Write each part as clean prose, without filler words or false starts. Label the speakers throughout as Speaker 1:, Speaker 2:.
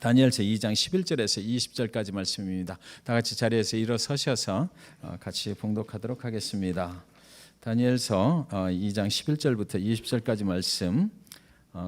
Speaker 1: 다니엘서 2장 11절에서 20절까지 말씀입니다. 다 같이 자리에서 일어서셔서 같이 봉독하도록 하겠습니다. 다니엘서 2장 11절부터 20절까지 말씀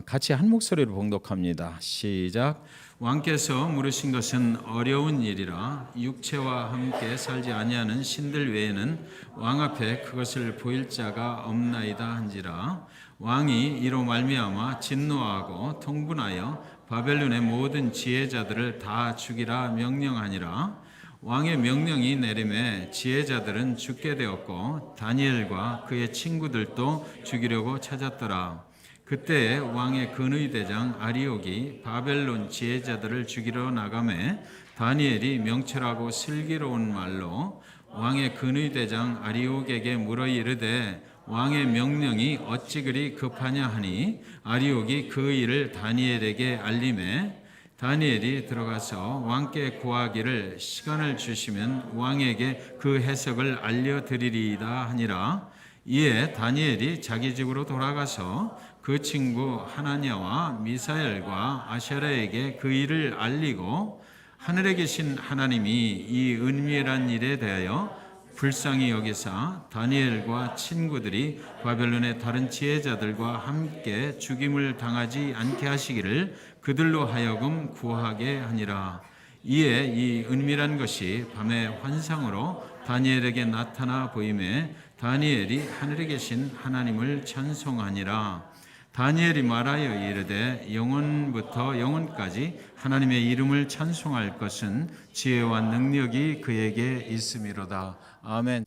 Speaker 1: 같이 한 목소리로 봉독합니다. 시작. 왕께서 물으신 것은 어려운 일이라 육체와 함께 살지 아니하는 신들 외에는 왕 앞에 그것을 보일 자가 없나이다 한지라. 왕이 이로 말미암아 진노하고 통분하여 바벨론의 모든 지혜자들을 다 죽이라 명령하니라. 왕의 명령이 내림에 지혜자들은 죽게 되었고 다니엘과 그의 친구들도 죽이려고 찾았더라. 그때에 왕의 근의대장 아리옥이 바벨론 지혜자들을 죽이러 나가매 다니엘이 명철하고 슬기로운 말로 왕의 근의대장 아리옥에게 물어 이르되 왕의 명령이 어찌 그리 급하냐 하니 아리옥이 그 일을 다니엘에게 알림해 다니엘이 들어가서 왕께 구하기를 시간을 주시면 왕에게 그 해석을 알려드리리이다 하니라. 이에 다니엘이 자기 집으로 돌아가서 그 친구 하나냐와 미사엘과 아샤랴에게 그 일을 알리고 하늘에 계신 하나님이 이 은밀한 일에 대하여 불쌍히 여기사 다니엘과 친구들이 바벨론의 다른 지혜자들과 함께 죽임을 당하지 않게 하시기를 그들로 하여금 구하게 하니라. 이에 이 은밀한 것이 밤의 환상으로 다니엘에게 나타나 보임에 다니엘이 하늘에 계신 하나님을 찬송하니라. 다니엘이 말하여 이르되 영원부터 영원까지 하나님의 이름을 찬송할 것은 지혜와 능력이 그에게 있음이로다. 아멘.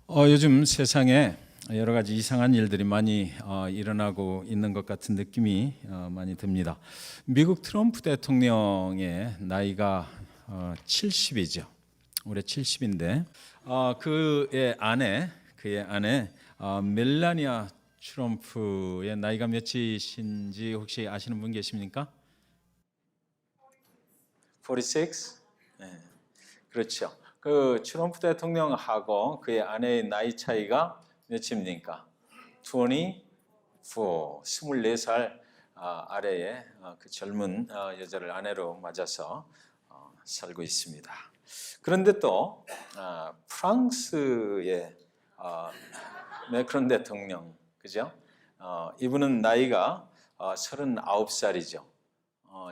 Speaker 1: 요즘 세상에 여러 가지 이상한 일들이 많이 일어나고 있는 것 같은 느낌이 많이 듭니다. 미국 트럼프 대통령의 나이가 70이죠. 올해 70인데 그의 아내 멜라니아 트럼프의 나이가 몇이신지 혹시 아시는 분 계십니까? 46? 네. 그렇죠. 그 트럼프 대통령하고 그의 아내의 나이 차이가 몇입니까? 24살 아래의 그 젊은 여자를 아내로 맞아서 살고 있습니다. 그런데 또 프랑스의 매크론 대통령, 그죠? 이분은 나이가 39살이죠.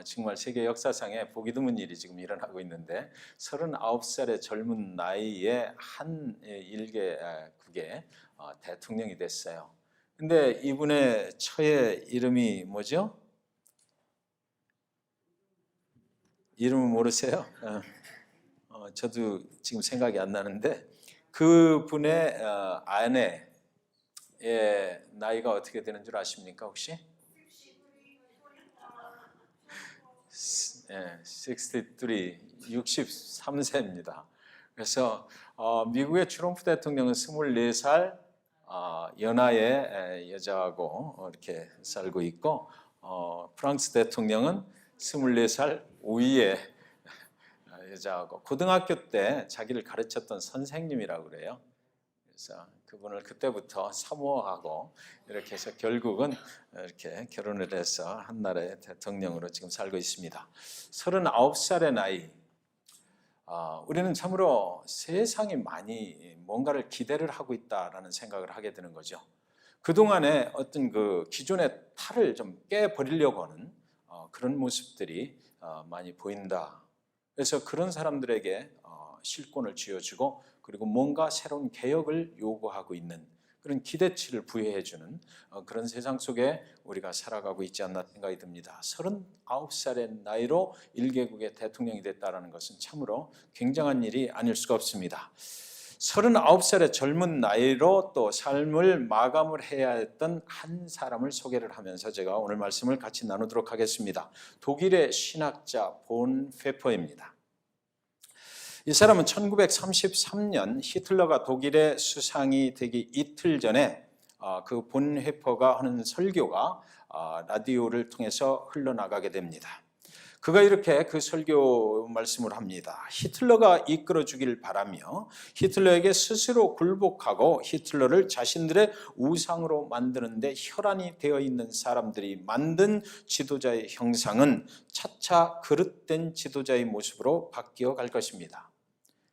Speaker 1: 정말 세계 역사상에 보기 드문 일이 지금 일어나고 있는데 39살의 젊은 나이에 한 일개국의 대통령이 됐어요. 근데 이분의 처의 이름이 뭐죠? 이름은 모르세요? 저도 지금 생각이 안 나는데 그분의 아내의 나이가 어떻게 되는 줄 아십니까 혹시? 63입니다. 그래서 미국의 트럼프 대통령은 24살 연하의 여자하고 이렇게 살고 있고 프랑스 대통령은 24살 우위의 여자하고 고등학교 때 자기를 가르쳤던 선생님이라고 그래요. 그래서 그분을 그때부터 사모하고 이렇게 해서 결국은 이렇게 결혼을 해서 한 나라의 대통령으로 지금 살고 있습니다. 39살의 나이. 우리는 참으로 세상이 많이 뭔가를 기대를 하고 있다라는 생각을 하게 되는 거죠. 그동안에 어떤 그 기존의 탈을 좀 깨버리려고 하는 그런 모습들이 많이 보인다. 그래서 그런 사람들에게 실권을 쥐어주고 그리고 뭔가 새로운 개혁을 요구하고 있는 그런 기대치를 부여해주는 그런 세상 속에 우리가 살아가고 있지 않나 생각이 듭니다. 39살의 나이로 1개국의 대통령이 됐다는 것은 참으로 굉장한 일이 아닐 수가 없습니다. 39살의 젊은 나이로 또 삶을 마감을 해야 했던 한 사람을 소개를 하면서 제가 오늘 말씀을 같이 나누도록 하겠습니다. 독일의 신학자 본 페퍼입니다. 이 사람은 1933년 히틀러가 독일의 수상이 되기 이틀 전에 그 본 페퍼가 하는 설교가 라디오를 통해서 흘러나가게 됩니다. 그가 이렇게 그 설교 말씀을 합니다. 히틀러가 이끌어 주기를 바라며 히틀러에게 스스로 굴복하고 히틀러를 자신들의 우상으로 만드는데 혈안이 되어 있는 사람들이 만든 지도자의 형상은 차차 그릇된 지도자의 모습으로 바뀌어 갈 것입니다.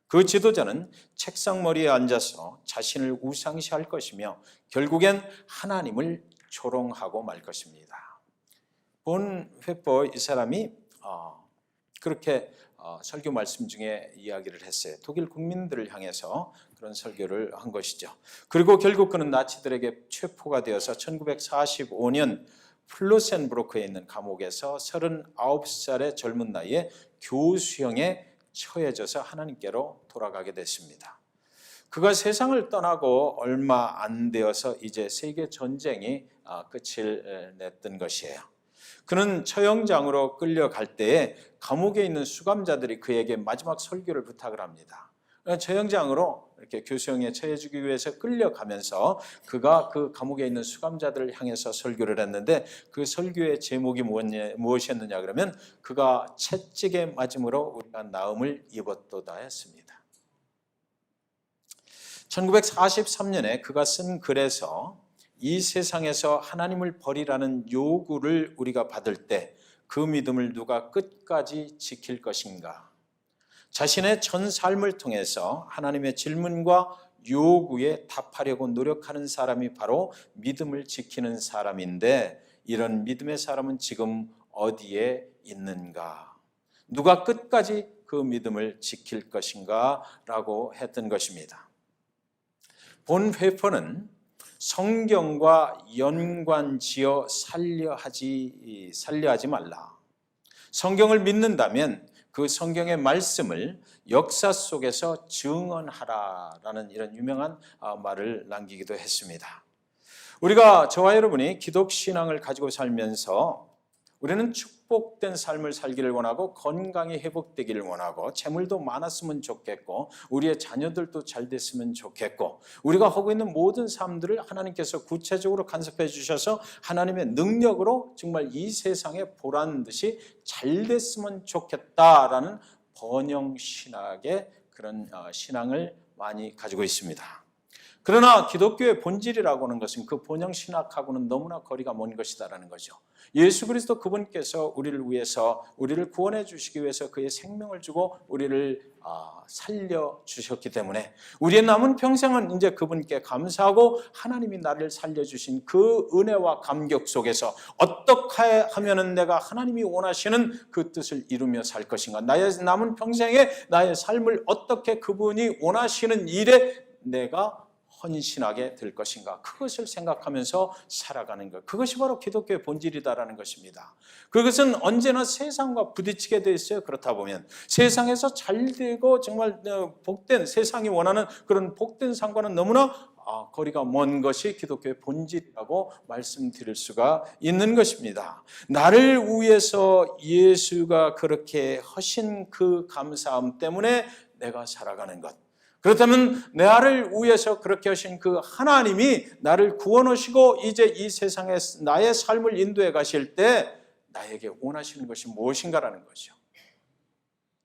Speaker 1: 그 지도자는 책상머리에 앉아서 자신을 우상시할 것이며 결국엔 하나님을 조롱하고 말 것입니다. 본회퍼 이 사람이 그렇게 설교 말씀 중에 이야기를 했어요. 독일 국민들을 향해서 그런 설교를 한 것이죠. 그리고 결국 그는 나치들에게 체포가 되어서 1945년 플로센브로크에 있는 감옥에서 39살의 젊은 나이에 교수형에 처해져서 하나님께로 돌아가게 됐습니다. 그가 세상을 떠나고 얼마 안 되어서 이제 세계 전쟁이 끝을 냈던 것이에요. 그는 처형장으로 끌려갈 때에 감옥에 있는 수감자들이 그에게 마지막 설교를 부탁을 합니다. 처형장으로 이렇게 교수형에 처해주기 위해서 끌려가면서 그가 그 감옥에 있는 수감자들을 향해서 설교를 했는데 그 설교의 제목이 무엇이었느냐 그러면 그가 채찍에 맞음으로 우리가 나음을 입었도다 했습니다. 1943년에 그가 쓴 글에서 이 세상에서 하나님을 버리라는 요구를 우리가 받을 때 그 믿음을 누가 끝까지 지킬 것인가? 자신의 전 삶을 통해서 하나님의 질문과 요구에 답하려고 노력하는 사람이 바로 믿음을 지키는 사람인데 이런 믿음의 사람은 지금 어디에 있는가? 누가 끝까지 그 믿음을 지킬 것인가? 라고 했던 것입니다. 본회퍼는 성경과 연관지어 살려하지 말라. 성경을 믿는다면 그 성경의 말씀을 역사 속에서 증언하라라는 이런 유명한 말을 남기기도 했습니다. 우리가 저와 여러분이 기독신앙을 가지고 살면서 우리는 축복된 삶을 살기를 원하고 건강이 회복되기를 원하고 재물도 많았으면 좋겠고 우리의 자녀들도 잘 됐으면 좋겠고 우리가 하고 있는 모든 삶들을 하나님께서 구체적으로 간섭해 주셔서 하나님의 능력으로 정말 이 세상에 보란 듯이 잘 됐으면 좋겠다라는 번영신학의 그런 신앙을 많이 가지고 있습니다. 그러나 기독교의 본질이라고 하는 것은 그 번영신학하고는 너무나 거리가 먼 것이다라는 거죠. 예수 그리스도 그분께서 우리를 위해서 우리를 구원해 주시기 위해서 그의 생명을 주고 우리를 살려주셨기 때문에 우리의 남은 평생은 이제 그분께 감사하고 하나님이 나를 살려주신 그 은혜와 감격 속에서 어떻게 하면 내가 하나님이 원하시는 그 뜻을 이루며 살 것인가, 나의 남은 평생에 나의 삶을 어떻게 그분이 원하시는 일에 내가 헌신하게 될 것인가, 그것을 생각하면서 살아가는 것, 그것이 바로 기독교의 본질이다라는 것입니다. 그것은 언제나 세상과 부딪히게 돼 있어요. 그렇다 보면 세상에서 잘 되고 정말 복된, 세상이 원하는 그런 복된 삶과는 너무나 거리가 먼 것이 기독교의 본질이라고 말씀드릴 수가 있는 것입니다. 나를 위해서 예수가 그렇게 하신 그 감사함 때문에 내가 살아가는 것, 그렇다면 나를 위해서 그렇게 하신 그 하나님이 나를 구원하시고 이제 이 세상에 나의 삶을 인도해 가실 때 나에게 원하시는 것이 무엇인가라는 거죠.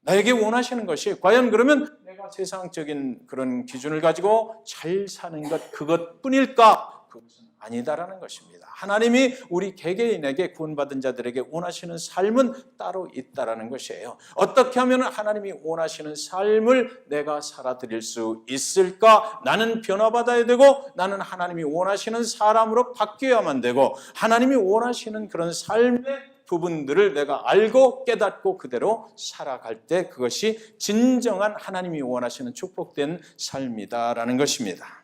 Speaker 1: 나에게 원하시는 것이 과연 그러면 내가 세상적인 그런 기준을 가지고 잘 사는 것 그것뿐일까? 그것은 아니다라는 것입니다. 하나님이 우리 개개인에게 구원받은 자들에게 원하시는 삶은 따로 있다라는 것이에요. 어떻게 하면 하나님이 원하시는 삶을 내가 살아드릴 수 있을까? 나는 변화받아야 되고 나는 하나님이 원하시는 사람으로 바뀌어야만 되고 하나님이 원하시는 그런 삶의 부분들을 내가 알고 깨닫고 그대로 살아갈 때 그것이 진정한 하나님이 원하시는 축복된 삶이다라는 것입니다.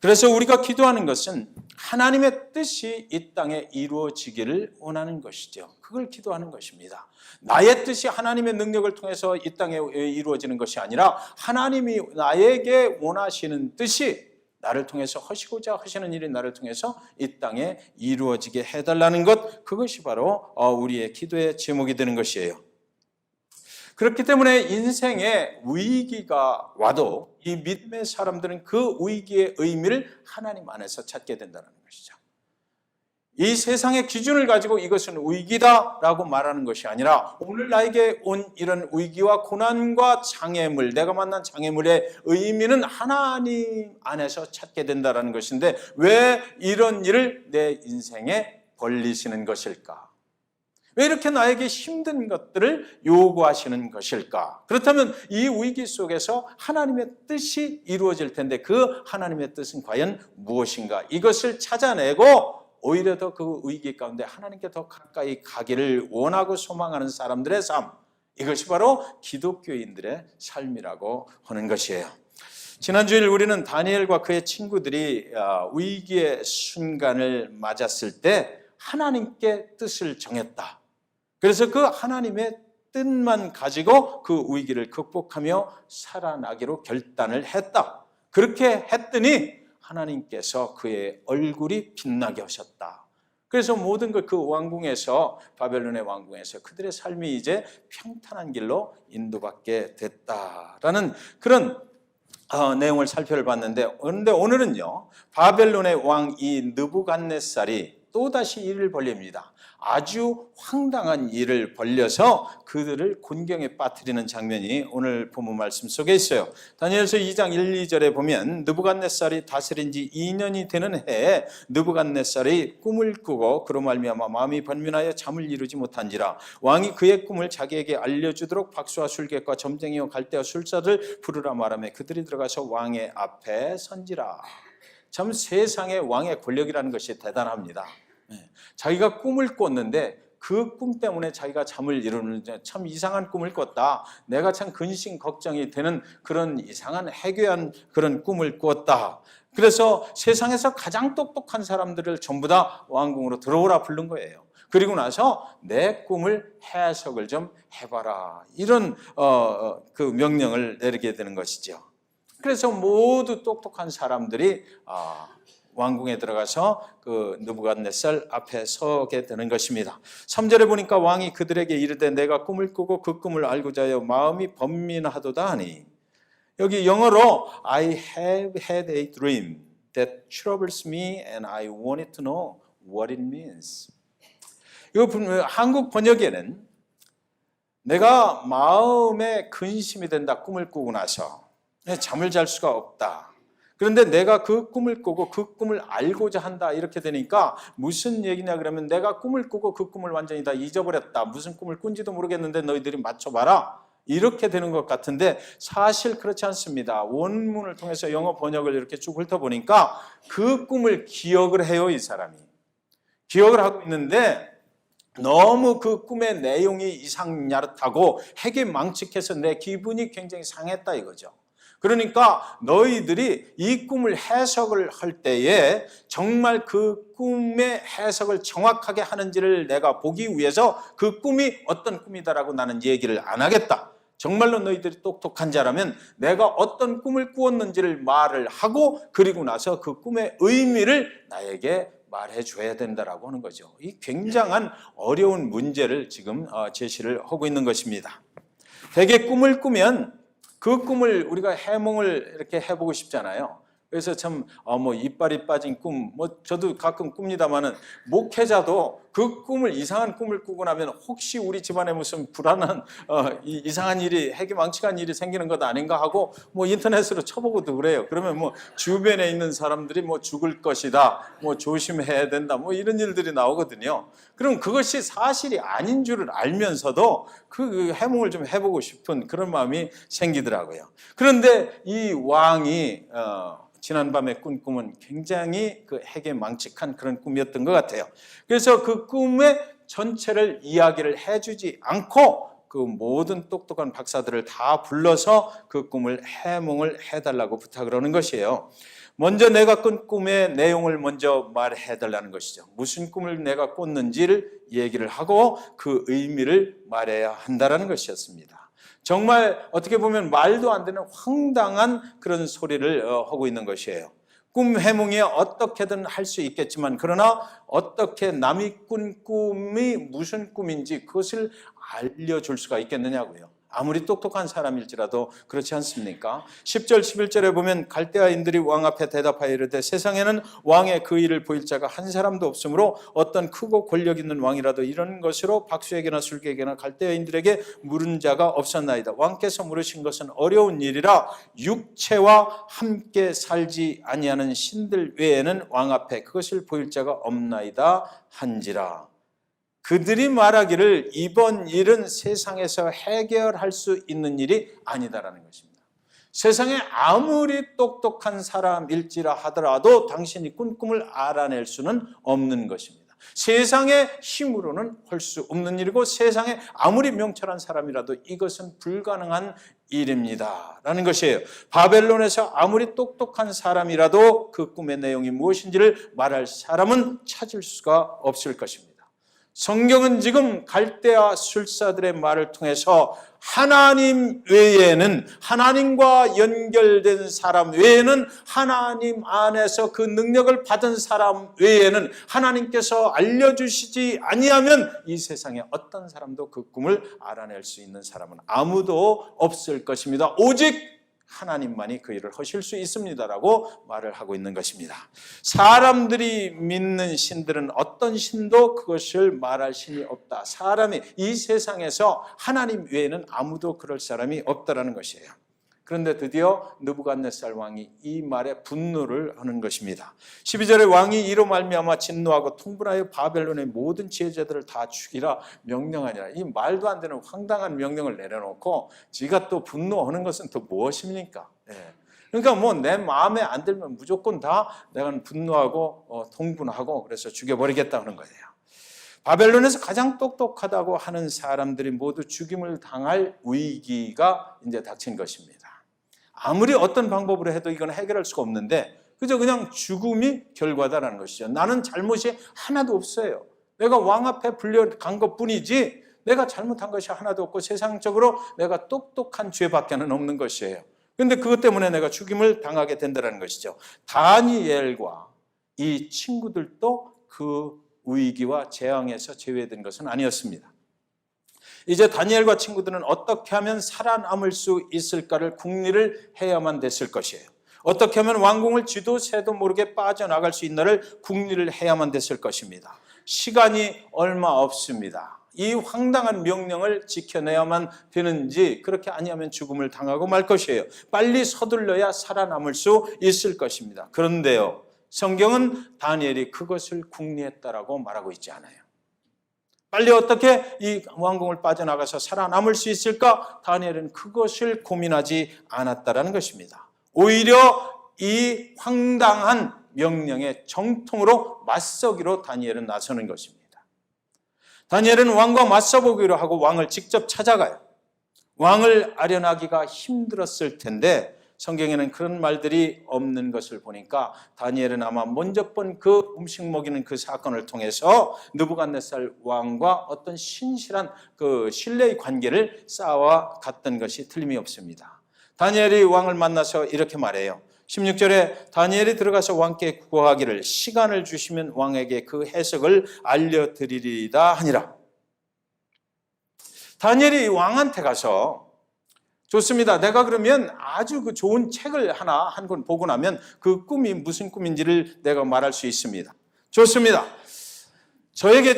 Speaker 1: 그래서 우리가 기도하는 것은 하나님의 뜻이 이 땅에 이루어지기를 원하는 것이죠. 그걸 기도하는 것입니다. 나의 뜻이 하나님의 능력을 통해서 이 땅에 이루어지는 것이 아니라 하나님이 나에게 원하시는 뜻이 나를 통해서 하시고자 하시는 일이 나를 통해서 이 땅에 이루어지게 해달라는 것, 그것이 바로 우리의 기도의 제목이 되는 것이에요. 그렇기 때문에 인생에 위기가 와도 이 믿음의 사람들은 그 위기의 의미를 하나님 안에서 찾게 된다는 것이죠. 이 세상의 기준을 가지고 이것은 위기다라고 말하는 것이 아니라 오늘 나에게 온 이런 위기와 고난과 장애물, 내가 만난 장애물의 의미는 하나님 안에서 찾게 된다는 것인데 왜 이런 일을 내 인생에 벌리시는 것일까? 왜 이렇게 나에게 힘든 것들을 요구하시는 것일까? 그렇다면 이 위기 속에서 하나님의 뜻이 이루어질 텐데 그 하나님의 뜻은 과연 무엇인가? 이것을 찾아내고 오히려 더 그 위기 가운데 하나님께 더 가까이 가기를 원하고 소망하는 사람들의 삶, 이것이 바로 기독교인들의 삶이라고 하는 것이에요. 지난주일 우리는 다니엘과 그의 친구들이 위기의 순간을 맞았을 때 하나님께 뜻을 정했다. 그래서 그 하나님의 뜻만 가지고 그 위기를 극복하며 살아나기로 결단을 했다. 그렇게 했더니 하나님께서 그의 얼굴이 빛나게 하셨다. 그래서 모든 것 그 왕궁에서, 바벨론의 왕궁에서 그들의 삶이 이제 평탄한 길로 인도받게 됐다라는 그런 내용을 살펴봤는데, 그런데 오늘은요, 바벨론의 왕 이 느부갓네살이 또다시 일을 벌립니다. 아주 황당한 일을 벌려서 그들을 곤경에 빠뜨리는 장면이 오늘 본문 말씀 속에 있어요. 다니엘서 2장 1, 2절에 보면 느부갓네살이 다스린 지 2년이 되는 해에 느부갓네살이 꿈을 꾸고 그로 말미암아 마음이 번민하여 잠을 이루지 못한지라 왕이 그의 꿈을 자기에게 알려주도록 박수와 술객과 점쟁이와 갈대와 술사를 부르라 말하며 그들이 들어가서 왕의 앞에 선지라. 참 세상의 왕의 권력이라는 것이 대단합니다. 자기가 꿈을 꿨는데 그 꿈 때문에 자기가 잠을 이루는 참 이상한 꿈을 꿨다. 내가 참 근심 걱정이 되는 그런 이상한 해괴한 그런 꿈을 꿨다. 그래서 세상에서 가장 똑똑한 사람들을 전부 다 왕궁으로 들어오라 부른 거예요. 그리고 나서 내 꿈을 해석을 좀 해봐라. 이런 그 명령을 내리게 되는 것이죠. 그래서 모두 똑똑한 사람들이 왕궁에 들어가서 그 느부갓네살 앞에 서게 되는 것입니다. 3절에 보니까 왕이 그들에게 이르되 내가 꿈을 꾸고 그 꿈을 알고자 하여 마음이 번민하도다 하니, 여기 영어로 I have had a dream that troubles me and I wanted to know what it means. 이거 한국 번역에는 내가 마음에 근심이 된다, 꿈을 꾸고 나서 잠을 잘 수가 없다. 그런데 내가 그 꿈을 꾸고 그 꿈을 알고자 한다, 이렇게 되니까 무슨 얘기냐 그러면 내가 꿈을 꾸고 그 꿈을 완전히 다 잊어버렸다. 무슨 꿈을 꾼지도 모르겠는데 너희들이 맞춰봐라. 이렇게 되는 것 같은데 사실 그렇지 않습니다. 원문을 통해서 영어 번역을 이렇게 쭉 훑어보니까 그 꿈을 기억을 해요. 이 사람이 기억을 하고 있는데 너무 그 꿈의 내용이 이상야릇하고 해괴망측해서 내 기분이 굉장히 상했다 이거죠. 그러니까 너희들이 이 꿈을 해석을 할 때에 정말 그 꿈의 해석을 정확하게 하는지를 내가 보기 위해서 그 꿈이 어떤 꿈이다라고 나는 얘기를 안 하겠다. 정말로 너희들이 똑똑한 자라면 내가 어떤 꿈을 꾸었는지를 말을 하고 그리고 나서 그 꿈의 의미를 나에게 말해 줘야 된다라고 하는 거죠. 이 굉장한 어려운 문제를 지금 제시를 하고 있는 것입니다. 대개 꿈을 꾸면 그 꿈을 우리가 해몽을 이렇게 해보고 싶잖아요. 그래서 참 이빨이 빠진 꿈, 저도 가끔 꿉니다만은 목회자도 그 꿈을 이상한 꿈을 꾸고 나면 혹시 우리 집안에 무슨 불안한 이상한 일이 해괴망측한 일이 생기는 것 아닌가 하고 인터넷으로 쳐보고도 그래요. 그러면 주변에 있는 사람들이 죽을 것이다, 조심해야 된다, 이런 일들이 나오거든요. 그럼 그것이 사실이 아닌 줄을 알면서도 그 해몽을 좀 해보고 싶은 그런 마음이 생기더라고요. 그런데 이 왕이 지난밤에 꾼 꿈은 굉장히 그 해괴망측한 그런 꿈이었던 것 같아요. 그래서 그 꿈의 전체를 이야기를 해주지 않고 그 모든 똑똑한 박사들을 다 불러서 그 꿈을 해몽을 해달라고 부탁을 하는 것이에요. 먼저 내가 꾼 꿈의 내용을 먼저 말해달라는 것이죠. 무슨 꿈을 내가 꿨는지를 얘기를 하고 그 의미를 말해야 한다는 것이었습니다. 정말 어떻게 보면 말도 안 되는 황당한 그런 소리를 하고 있는 것이에요. 꿈 해몽이 어떻게든 할 수 있겠지만 그러나 어떻게 남이 꾼 꿈이 무슨 꿈인지 그것을 알려줄 수가 있겠느냐고요. 아무리 똑똑한 사람일지라도 그렇지 않습니까? 10절 11절에 보면 갈대아인들이 왕 앞에 대답하여 이르되 세상에는 왕의 그 일을 보일 자가 한 사람도 없으므로 어떤 크고 권력 있는 왕이라도 이런 것으로 박수에게나 술객에게나 갈대아인들에게 물은 자가 없었나이다. 왕께서 물으신 것은 어려운 일이라 육체와 함께 살지 아니하는 신들 외에는 왕 앞에 그것을 보일 자가 없나이다 한지라. 그들이 말하기를 이번 일은 세상에서 해결할 수 있는 일이 아니다라는 것입니다. 세상에 아무리 똑똑한 사람일지라 하더라도 당신이 꾼 꿈을 알아낼 수는 없는 것입니다. 세상의 힘으로는 할 수 없는 일이고 세상에 아무리 명철한 사람이라도 이것은 불가능한 일입니다 라는 것이에요. 바벨론에서 아무리 똑똑한 사람이라도 그 꿈의 내용이 무엇인지를 말할 사람은 찾을 수가 없을 것입니다. 성경은 지금 갈대아 술사들의 말을 통해서 하나님 외에는, 하나님과 연결된 사람 외에는, 하나님 안에서 그 능력을 받은 사람 외에는 하나님께서 알려주시지 아니하면 이 세상에 어떤 사람도 그 꿈을 알아낼 수 있는 사람은 아무도 없을 것입니다. 오직 하나님만이 그 일을 하실 수 있습니다라고 말을 하고 있는 것입니다. 사람들이 믿는 신들은 어떤 신도 그것을 말할 신이 없다. 사람이 이 세상에서 하나님 외에는 아무도 그럴 사람이 없다라는 것이에요. 그런데 드디어 느부갓네살 왕이 이 말에 분노를 하는 것입니다. 12절에 왕이 이로 말미암아 진노하고 통분하여 바벨론의 모든 지혜자들을 다 죽이라 명령하니라. 이 말도 안 되는 황당한 명령을 내려놓고 지가 또 분노하는 것은 또 무엇입니까? 그러니까 뭐 내 마음에 안 들면 무조건 다 내가 분노하고 통분하고 그래서 죽여버리겠다는 거예요. 바벨론에서 가장 똑똑하다고 하는 사람들이 모두 죽임을 당할 위기가 이제 닥친 것입니다. 아무리 어떤 방법으로 해도 이건 해결할 수가 없는데 그저 그냥 죽음이 결과다라는 것이죠. 나는 잘못이 하나도 없어요. 내가 왕 앞에 불려간 것뿐이지 내가 잘못한 것이 하나도 없고 세상적으로 내가 똑똑한 죄밖에는 없는 것이에요. 그런데 그것 때문에 내가 죽임을 당하게 된다는 것이죠. 다니엘과 이 친구들도 그 위기와 재앙에서 제외된 것은 아니었습니다. 이제 다니엘과 친구들은 어떻게 하면 살아남을 수 있을까를 궁리를 해야만 됐을 것이에요. 어떻게 하면 왕궁을 쥐도 새도 모르게 빠져나갈 수 있나를 궁리를 해야만 됐을 것입니다. 시간이 얼마 없습니다. 이 황당한 명령을 지켜내야만 되는지 그렇게 아니하면 죽음을 당하고 말 것이에요. 빨리 서둘러야 살아남을 수 있을 것입니다. 그런데요, 성경은 다니엘이 그것을 궁리했다라고 말하고 있지 않아요. 빨리 어떻게 이 왕궁을 빠져나가서 살아남을 수 있을까? 다니엘은 그것을 고민하지 않았다라는 것입니다. 오히려 이 황당한 명령의 정통으로 맞서기로 다니엘은 나서는 것입니다. 다니엘은 왕과 맞서보기로 하고 왕을 직접 찾아가요. 왕을 아련하기가 힘들었을 텐데 성경에는 그런 말들이 없는 것을 보니까 다니엘은 아마 먼저 본 그 음식 먹이는 그 사건을 통해서 느부갓네살 왕과 어떤 신실한 그 신뢰의 관계를 쌓아갔던 것이 틀림이 없습니다. 다니엘이 왕을 만나서 이렇게 말해요. 16절에 다니엘이 들어가서 왕께 구하기를 시간을 주시면 왕에게 그 해석을 알려드리리다 하니라. 다니엘이 왕한테 가서 좋습니다. 내가 그러면 아주 그 좋은 책을 하나 한 권 보고 나면 그 꿈이 무슨 꿈인지를 내가 말할 수 있습니다. 좋습니다. 저에게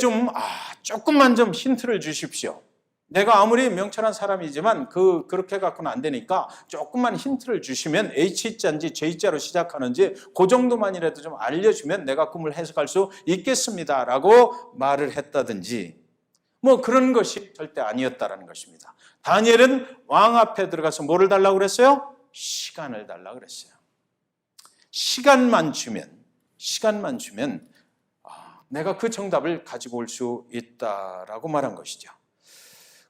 Speaker 1: 조금만 좀 힌트를 주십시오. 내가 아무리 명철한 사람이지만 그렇게 갖고는 안 되니까 조금만 힌트를 주시면 H자인지 J자로 시작하는지 그 정도만이라도 좀 알려주면 내가 꿈을 해석할 수 있겠습니다라고 말을 했다든지 뭐 그런 것이 절대 아니었다라는 것입니다. 다니엘은 왕 앞에 들어가서 뭐를 달라고 그랬어요? 시간을 달라고 그랬어요. 시간만 주면 내가 그 정답을 가지고 올 수 있다라고 말한 것이죠.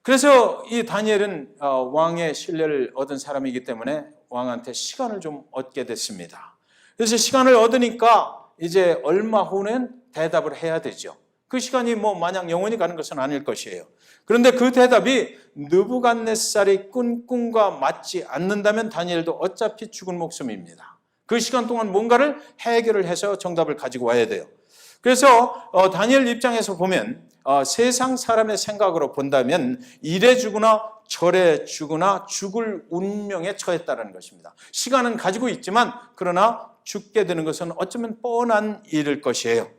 Speaker 1: 그래서 이 다니엘은 왕의 신뢰를 얻은 사람이기 때문에 왕한테 시간을 좀 얻게 됐습니다. 그래서 시간을 얻으니까 이제 얼마 후는 대답을 해야 되죠. 그 시간이 뭐 마냥 영원히 가는 것은 아닐 것이에요. 그런데 그 대답이 느부갓네살이 꾼 꿈과 맞지 않는다면 다니엘도 어차피 죽은 목숨입니다. 그 시간 동안 뭔가를 해결을 해서 정답을 가지고 와야 돼요. 그래서 다니엘 입장에서 보면 세상 사람의 생각으로 본다면 이래 주거나 절에 죽으나 죽을 운명에 처했다는 것입니다. 시간은 가지고 있지만 그러나 죽게 되는 것은 어쩌면 뻔한 일일 것이에요.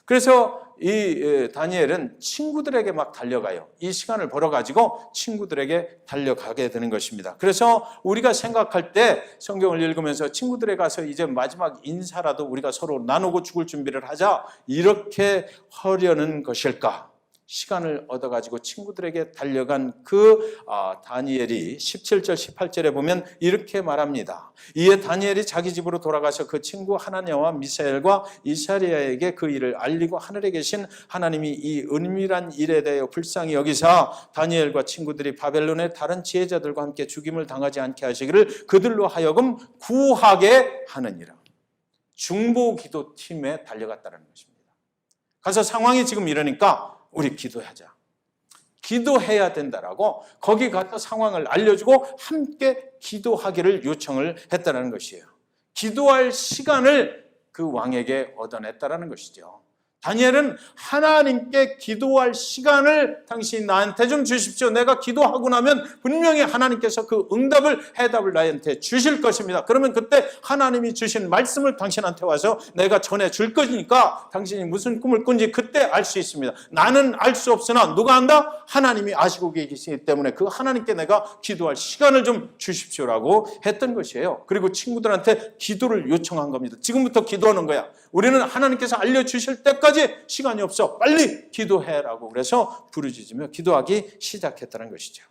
Speaker 1: 그래서 이 다니엘은 친구들에게 막 달려가요. 이 시간을 벌어가지고 친구들에게 달려가게 되는 것입니다. 그래서 우리가 생각할 때 성경을 읽으면서 친구들에게 가서 이제 마지막 인사라도 우리가 서로 나누고 죽을 준비를 하자, 이렇게 하려는 것일까? 시간을 얻어가지고 친구들에게 달려간 그 다니엘이 17절 18절에 보면 이렇게 말합니다. 이에 다니엘이 자기 집으로 돌아가서 그 친구 하나냐와 미사엘과 이사리아에게 그 일을 알리고 하늘에 계신 하나님이 이 은밀한 일에 대하여 불쌍히 여기사 다니엘과 친구들이 바벨론의 다른 지혜자들과 함께 죽임을 당하지 않게 하시기를 그들로 하여금 구하게 하느니라. 중보기도팀에 달려갔다는 것입니다. 가서 상황이 지금 이러니까 우리 기도하자. 기도해야 된다라고 거기 가서 상황을 알려주고 함께 기도하기를 요청을 했다는 것이에요. 기도할 시간을 그 왕에게 얻어냈다는 것이죠. 다니엘은 하나님께 기도할 시간을 당신이 나한테 좀 주십시오. 내가 기도하고 나면 분명히 하나님께서 그 해답을 나한테 주실 것입니다. 그러면 그때 하나님이 주신 말씀을 당신한테 와서 내가 전해줄 것이니까 당신이 무슨 꿈을 꾼지 그때 알 수 있습니다. 나는 알 수 없으나 누가 안다? 하나님이 아시고 계시기 때문에 그 하나님께 내가 기도할 시간을 좀 주십시오라고 했던 것이에요. 그리고 친구들한테 기도를 요청한 겁니다. 지금부터 기도하는 거야. 우리는 하나님께서 알려주실 때까지 시간이 없어. 빨리 기도해라고 그래서 부르짖으며 기도하기 시작했다는 것이죠.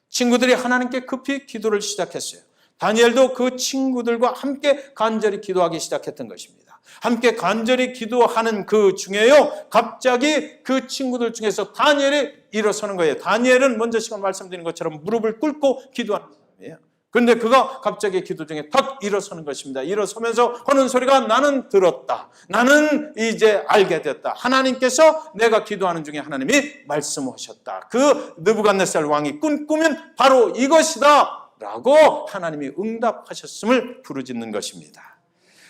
Speaker 1: 친구들이 하나님께 급히 기도를 시작했어요. 다니엘도 그 친구들과 함께 간절히 기도하기 시작했던 것입니다. 함께 간절히 기도하는 그 중에요, 갑자기 그 친구들 중에서 다니엘이 일어서는 거예요. 다니엘은 먼저 시간 말씀드린 것처럼 무릎을 꿇고 기도하는 사람이에요. 그런데 그가 갑자기 기도 중에 탁 일어서는 것입니다. 일어서면서 하는 소리가 나는 들었다. 나는 이제 알게 됐다. 하나님께서 내가 기도하는 중에 하나님이 말씀하셨다. 그 느부갓네살 왕이 꾼 꿈은 바로 이것이다 라고 하나님이 응답하셨음을 부르짖는 것입니다.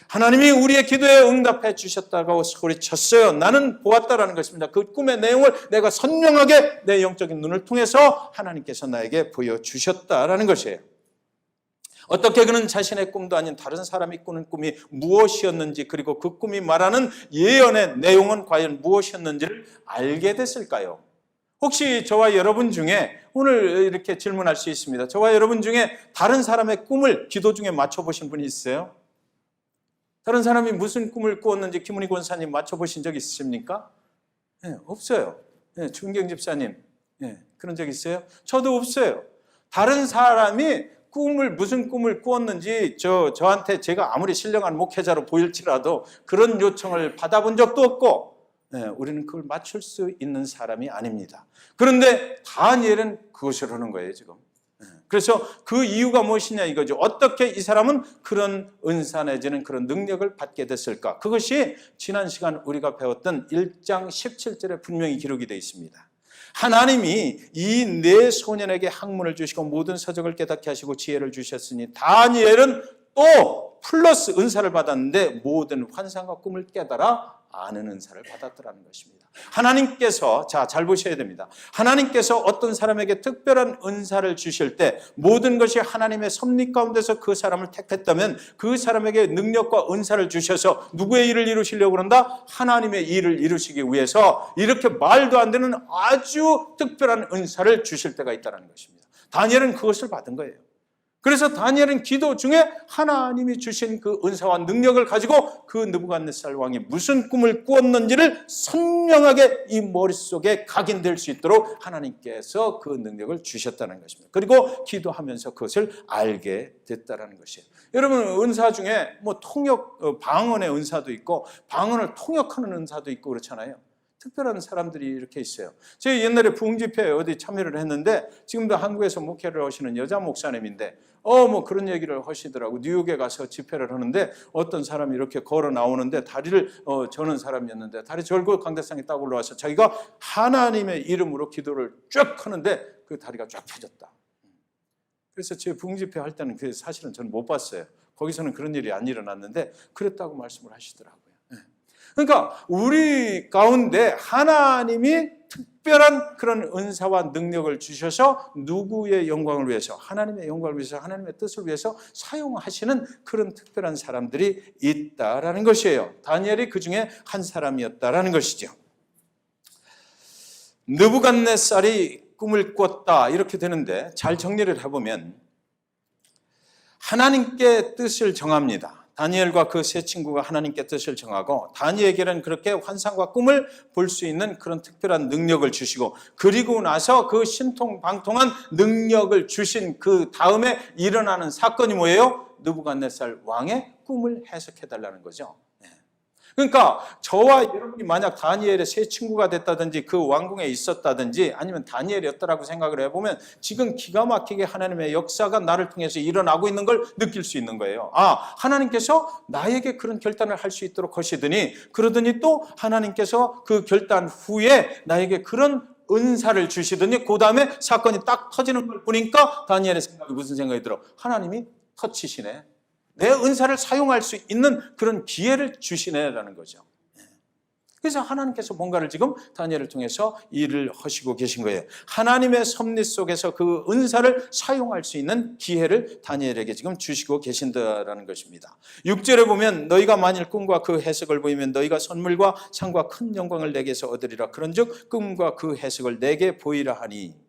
Speaker 1: 하나님이 우리의 기도에 응답해 주셨다고 소리쳤어요. 나는 보았다라는 것입니다. 그 꿈의 내용을 내가 선명하게 내 영적인 눈을 통해서 하나님께서 나에게 보여주셨다라는 것이에요. 어떻게 그는 자신의 꿈도 아닌 다른 사람이 꾸는 꿈이 무엇이었는지, 그리고 그 꿈이 말하는 예언의 내용은 과연 무엇이었는지를 알게 됐을까요? 혹시 저와 여러분 중에 오늘 이렇게 질문할 수 있습니다. 저와 여러분 중에 다른 사람의 꿈을 기도 중에 맞춰보신 분이 있어요? 다른 사람이 무슨 꿈을 꾸었는지 김은희 권사님 맞춰보신 적 있으십니까? 네, 없어요. 네, 준경 집사님, 네, 그런 적 있어요? 저도 없어요. 다른 사람이 무슨 꿈을 꾸었는지 저한테 제가 아무리 신령한 목회자로 보일지라도 그런 요청을 받아본 적도 없고, 네, 우리는 그걸 맞출 수 있는 사람이 아닙니다. 그런데 다니엘은 그것을 하는 거예요, 지금. 그래서 그 이유가 무엇이냐 이거죠. 어떻게 이 사람은 그런 은사 내지는 그런 능력을 받게 됐을까? 그것이 지난 시간 우리가 배웠던 1장 17절에 분명히 기록이 되어 있습니다. 하나님이 이 네 소년에게 학문을 주시고 모든 서적을 깨닫게 하시고 지혜를 주셨으니 다니엘은 또 플러스 은사를 받았는데 모든 환상과 꿈을 깨달아 아는 은사를 받았더라는 것입니다. 하나님께서, 잘 보셔야 됩니다. 하나님께서 어떤 사람에게 특별한 은사를 주실 때 모든 것이 하나님의 섭리 가운데서 그 사람을 택했다면 그 사람에게 능력과 은사를 주셔서 누구의 일을 이루시려고 그런다? 하나님의 일을 이루시기 위해서 이렇게 말도 안 되는 아주 특별한 은사를 주실 때가 있다는 것입니다. 다니엘은 그것을 받은 거예요. 그래서 다니엘은 기도 중에 하나님이 주신 그 은사와 능력을 가지고 그 느부갓네살 왕이 무슨 꿈을 꾸었는지를 선명하게 이 머릿속에 각인될 수 있도록 하나님께서 그 능력을 주셨다는 것입니다. 그리고 기도하면서 그것을 알게 됐다는 것이에요. 여러분, 은사 중에 방언의 은사도 있고 방언을 통역하는 은사도 있고 그렇잖아요. 특별한 사람들이 이렇게 있어요. 제가 옛날에 부흥집회에 어디 참여를 했는데 지금도 한국에서 목회를 하시는 여자 목사님인데 그런 얘기를 하시더라고. 뉴욕에 가서 집회를 하는데 어떤 사람이 이렇게 걸어 나오는데 다리를 저는 사람이었는데 다리 절고 강대상에 딱 올라와서 자기가 하나님의 이름으로 기도를 쭉 하는데 그 다리가 쫙 펴졌다. 그래서 제 부흥집회 할 때는 사실은 저는 못 봤어요. 거기서는 그런 일이 안 일어났는데 그랬다고 말씀을 하시더라고요. 그러니까 우리 가운데 하나님이 특별한 그런 은사와 능력을 주셔서 누구의 영광을 위해서, 하나님의 영광을 위해서, 하나님의 뜻을 위해서 사용하시는 그런 특별한 사람들이 있다라는 것이에요. 다니엘이 그 중에 한 사람이었다라는 것이죠. 느부갓네살이 꿈을 꿨다 이렇게 되는데, 잘 정리를 해보면 하나님께 뜻을 정합니다. 다니엘과 그 세 친구가 하나님께 뜻을 정하고, 다니엘에게는 그렇게 환상과 꿈을 볼 수 있는 그런 특별한 능력을 주시고, 그리고 나서 그 신통방통한 능력을 주신 그 다음에 일어나는 사건이 뭐예요? 느부갓네살 왕의 꿈을 해석해달라는 거죠. 그러니까 저와 여러분이 만약 다니엘의 세 친구가 됐다든지 그 왕궁에 있었다든지 아니면 다니엘이었다라고 생각을 해보면 지금 기가 막히게 하나님의 역사가 나를 통해서 일어나고 있는 걸 느낄 수 있는 거예요. 하나님께서 나에게 그런 결단을 할 수 있도록 하시더니, 그러더니 또 하나님께서 그 결단 후에 나에게 그런 은사를 주시더니 그 다음에 사건이 딱 터지는 걸 보니까 다니엘의 생각이 무슨 생각이 들어? 하나님이 터치시네. 내 은사를 사용할 수 있는 그런 기회를 주시네라는 거죠. 그래서 하나님께서 뭔가를 지금 다니엘을 통해서 일을 하시고 계신 거예요. 하나님의 섭리 속에서 그 은사를 사용할 수 있는 기회를 다니엘에게 지금 주시고 계신다라는 것입니다. 6절에 보면 너희가 만일 꿈과 그 해석을 보이면 너희가 선물과 상과 큰 영광을 내게서 얻으리라. 그런즉 꿈과 그 해석을 내게 보이라 하니,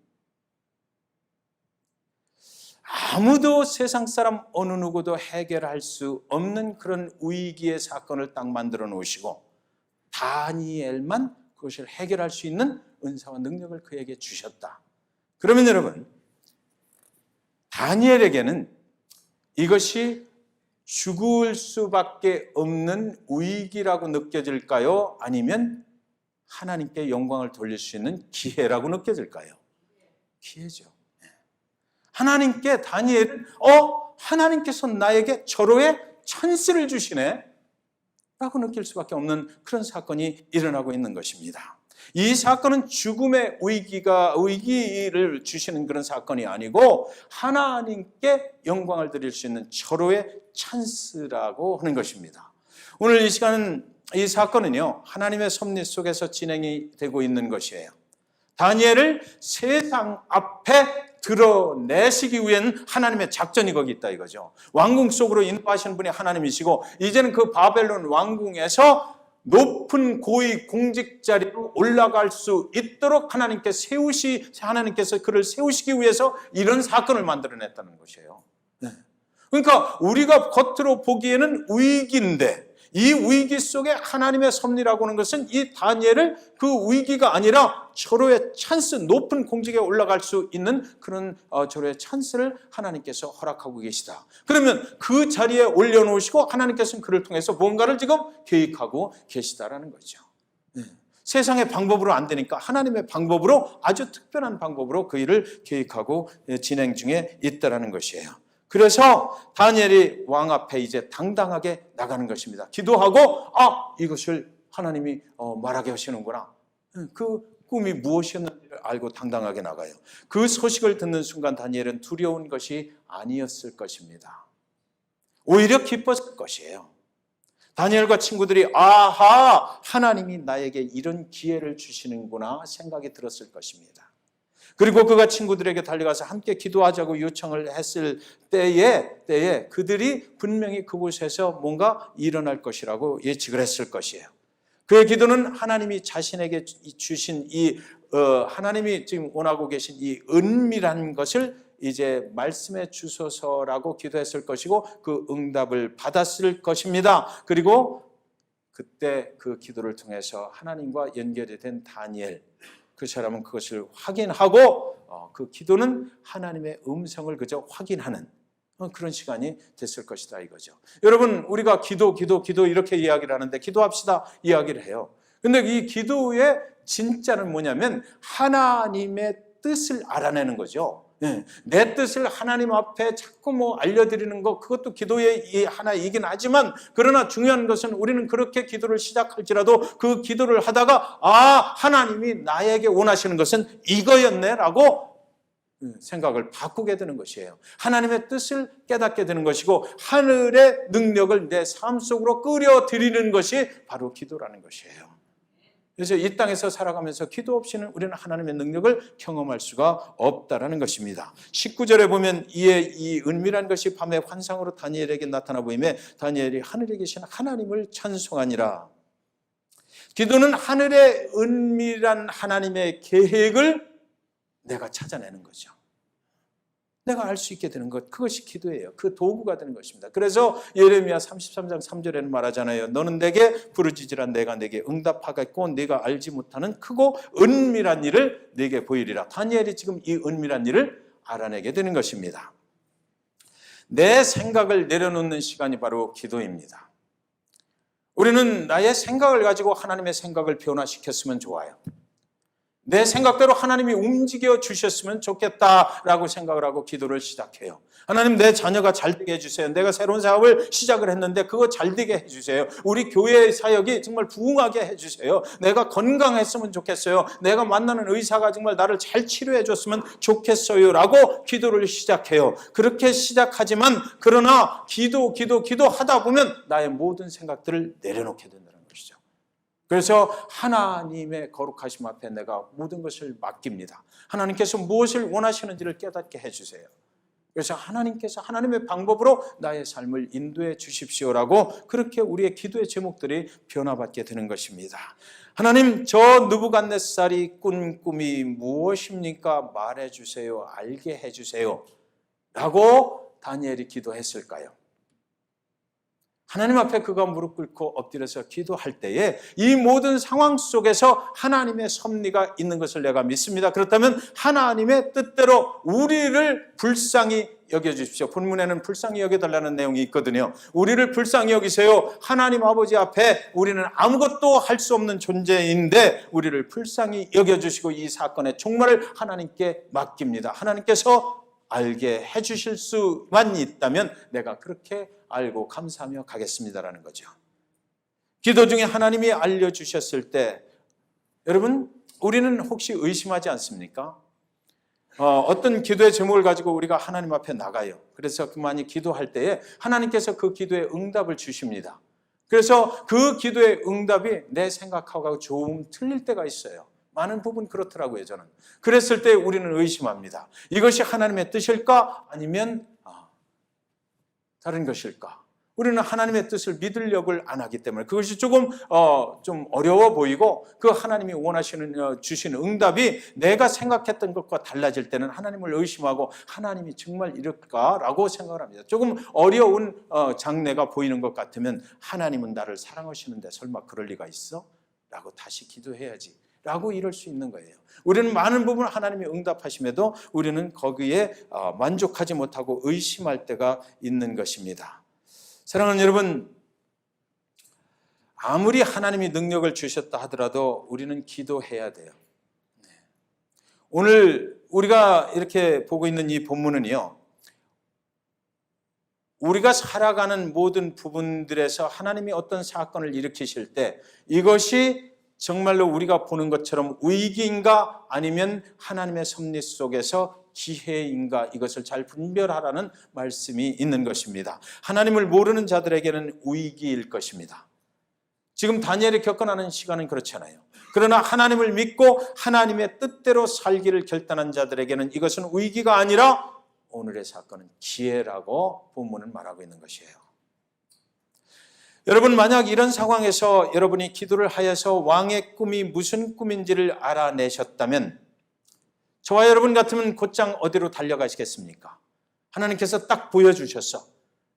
Speaker 1: 아무도 세상 사람 어느 누구도 해결할 수 없는 그런 위기의 사건을 딱 만들어 놓으시고 다니엘만 그것을 해결할 수 있는 은사와 능력을 그에게 주셨다. 그러면 여러분, 다니엘에게는 이것이 죽을 수밖에 없는 위기라고 느껴질까요? 아니면 하나님께 영광을 돌릴 수 있는 기회라고 느껴질까요? 기회죠. 하나님께 다니엘은 하나님께서 나에게 절호의 찬스를 주시네 라고 느낄 수밖에 없는 그런 사건이 일어나고 있는 것입니다. 이 사건은 죽음의 위기를 주시는 그런 사건이 아니고 하나님께 영광을 드릴 수 있는 절호의 찬스라고 하는 것입니다. 오늘 이 시간은, 이 사건은요, 하나님의 섭리 속에서 진행이 되고 있는 것이에요. 다니엘을 세상 앞에 드러내시기 위한 하나님의 작전이 거기 있다 이거죠. 왕궁 속으로 인도하시는 분이 하나님이시고, 이제는 그 바벨론 왕궁에서 높은 고위 공직 자리로 올라갈 수 있도록 하나님께서 그를 세우시기 위해서 이런 사건을 만들어냈다는 것이에요. 그러니까 우리가 겉으로 보기에는 위기인데, 이 위기 속에 하나님의 섭리라고 하는 것은 이 다니엘을 그 위기가 아니라 절호의 찬스, 높은 공직에 올라갈 수 있는 그런 절호의 찬스를 하나님께서 허락하고 계시다. 그러면 그 자리에 올려놓으시고 하나님께서는 그를 통해서 뭔가를 지금 계획하고 계시다라는 거죠. 세상의 방법으로 안 되니까 하나님의 방법으로, 아주 특별한 방법으로 그 일을 계획하고 진행 중에 있다라는 것이에요. 그래서 다니엘이 왕 앞에 이제 당당하게 나가는 것입니다. 기도하고 이것을 하나님이 말하게 하시는구나. 그 꿈이 무엇이었는지를 알고 당당하게 나가요. 그 소식을 듣는 순간 다니엘은 두려운 것이 아니었을 것입니다. 오히려 기뻤을 것이에요. 다니엘과 친구들이 하나님이 나에게 이런 기회를 주시는구나 생각이 들었을 것입니다. 그리고 그가 친구들에게 달려가서 함께 기도하자고 요청을 했을 때에 그들이 분명히 그곳에서 뭔가 일어날 것이라고 예측을 했을 것이에요. 그의 기도는 하나님이 자신에게 주신 하나님이 지금 원하고 계신 이 은밀한 것을 이제 말씀해 주소서라고 기도했을 것이고, 그 응답을 받았을 것입니다. 그리고 그때 그 기도를 통해서 하나님과 연결이 된 다니엘, 그 사람은 그것을 확인하고 그 기도는 하나님의 음성을 그저 확인하는 그런 시간이 됐을 것이다 이거죠. 여러분, 우리가 기도 이렇게 이야기를 하는데, 기도합시다 이야기를 해요. 근데 이 기도의 진짜는 뭐냐면 하나님의 뜻을 알아내는 거죠. 내 뜻을 하나님 앞에 자꾸 알려드리는 거, 그것도 기도의 하나이긴 하지만, 그러나 중요한 것은 우리는 그렇게 기도를 시작할지라도 그 기도를 하다가 하나님이 나에게 원하시는 것은 이거였네 라고 생각을 바꾸게 되는 것이에요. 하나님의 뜻을 깨닫게 되는 것이고, 하늘의 능력을 내 삶 속으로 끌어들이는 것이 바로 기도라는 것이에요. 그래서 이 땅에서 살아가면서 기도 없이는 우리는 하나님의 능력을 경험할 수가 없다라는 것입니다. 19절에 보면 이에 이 은밀한 것이 밤의 환상으로 다니엘에게 나타나 보이매 다니엘이 하늘에 계신 하나님을 찬송하니라. 기도는 하늘의 은밀한 하나님의 계획을 내가 찾아내는 거죠. 내가 알 수 있게 되는 것, 그것이 기도예요. 그 도구가 되는 것입니다. 그래서 예레미야 33장 3절에는 말하잖아요. 너는 내게 부르짖으라 내가 내게 응답하겠고 네가 알지 못하는 크고 은밀한 일을 네게 보이리라. 다니엘이 지금 이 은밀한 일을 알아내게 되는 것입니다. 내 생각을 내려놓는 시간이 바로 기도입니다. 우리는 나의 생각을 가지고 하나님의 생각을 변화시켰으면 좋아요. 내 생각대로 하나님이 움직여 주셨으면 좋겠다라고 생각을 하고 기도를 시작해요. 하나님, 내 자녀가 잘 되게 해주세요. 내가 새로운 사업을 시작을 했는데 그거 잘 되게 해주세요. 우리 교회의 사역이 정말 부흥하게 해주세요. 내가 건강했으면 좋겠어요. 내가 만나는 의사가 정말 나를 잘 치료해 줬으면 좋겠어요 라고 기도를 시작해요. 그렇게 시작하지만 그러나 기도하다 보면 나의 모든 생각들을 내려놓게 된다는 것이죠. 그래서 하나님의 거룩하심 앞에 내가 모든 것을 맡깁니다. 하나님께서 무엇을 원하시는지를 깨닫게 해주세요. 그래서 하나님께서 하나님의 방법으로 나의 삶을 인도해 주십시오라고 그렇게 우리의 기도의 제목들이 변화받게 되는 것입니다. 하나님, 저 느부갓네살이 꾼 꿈이 무엇입니까? 말해주세요. 알게 해주세요 라고 다니엘이 기도했을까요? 하나님 앞에 그가 무릎 꿇고 엎드려서 기도할 때에 이 모든 상황 속에서 하나님의 섭리가 있는 것을 내가 믿습니다. 그렇다면 하나님의 뜻대로 우리를 불쌍히 여겨주십시오. 본문에는 불쌍히 여겨달라는 내용이 있거든요. 우리를 불쌍히 여기세요. 하나님 아버지 앞에 우리는 아무것도 할 수 없는 존재인데 우리를 불쌍히 여겨주시고 이 사건의 종말을 하나님께 맡깁니다. 하나님께서 알게 해주실 수만 있다면 내가 그렇게 알고 감사하며 가겠습니다라는 거죠. 기도 중에 하나님이 알려주셨을 때 여러분, 우리는 혹시 의심하지 않습니까? 어떤 기도의 제목을 가지고 우리가 하나님 앞에 나가요. 그래서 그만이 기도할 때에 하나님께서 그 기도에 응답을 주십니다. 그래서 그 기도의 응답이 내 생각하고 조금 틀릴 때가 있어요. 많은 부분 그렇더라고요, 저는. 그랬을 때 우리는 의심합니다. 이것이 하나님의 뜻일까? 아니면 다른 것일까? 우리는 하나님의 뜻을 믿으려고 안 하기 때문에 그것이 조금 좀 어려워 보이고 그 하나님이 원하시는 주시는 응답이 내가 생각했던 것과 달라질 때는 하나님을 의심하고 하나님이 정말 이럴까라고 생각을 합니다. 조금 어려운 장래가 보이는 것 같으면 하나님은 나를 사랑하시는데 설마 그럴 리가 있어? 라고 다시 기도해야지 라고 이럴 수 있는 거예요. 우리는 많은 부분 하나님이 응답하심에도 우리는 거기에 만족하지 못하고 의심할 때가 있는 것입니다. 사랑하는 여러분, 아무리 하나님이 능력을 주셨다 하더라도 우리는 기도해야 돼요. 오늘 우리가 이렇게 보고 있는 이 본문은요, 우리가 살아가는 모든 부분들에서 하나님이 어떤 사건을 일으키실 때 이것이 정말로 우리가 보는 것처럼 위기인가 아니면 하나님의 섭리 속에서 기회인가 이것을 잘 분별하라는 말씀이 있는 것입니다. 하나님을 모르는 자들에게는 위기일 것입니다. 지금 다니엘이 겪어나는 시간은 그렇잖아요. 그러나 하나님을 믿고 하나님의 뜻대로 살기를 결단한 자들에게는 이것은 위기가 아니라 오늘의 사건은 기회라고 본문은 말하고 있는 것이에요. 여러분, 만약 이런 상황에서 여러분이 기도를 하여서 왕의 꿈이 무슨 꿈인지를 알아내셨다면 저와 여러분 같으면 곧장 어디로 달려가시겠습니까? 하나님께서 딱 보여주셨어.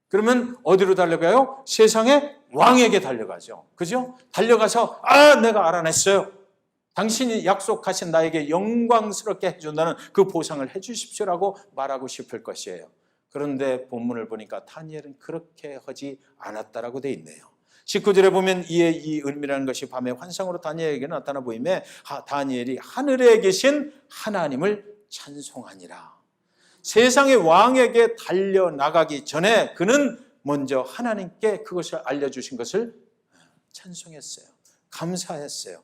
Speaker 1: 그러면 어디로 달려가요? 세상의 왕에게 달려가죠. 그죠? 달려가서 내가 알아냈어요. 당신이 약속하신 나에게 영광스럽게 해준다는 그 보상을 해주십시오라고 말하고 싶을 것이에요. 그런데 본문을 보니까 다니엘은 그렇게 하지 않았다라고 돼 있네요. 19절에 보면 이에 이 은밀한 것이 밤의 환상으로 다니엘에게 나타나 보이매 다니엘이 하늘에 계신 하나님을 찬송하니라. 세상의 왕에게 달려나가기 전에 그는 먼저 하나님께 그것을 알려주신 것을 찬송했어요. 감사했어요.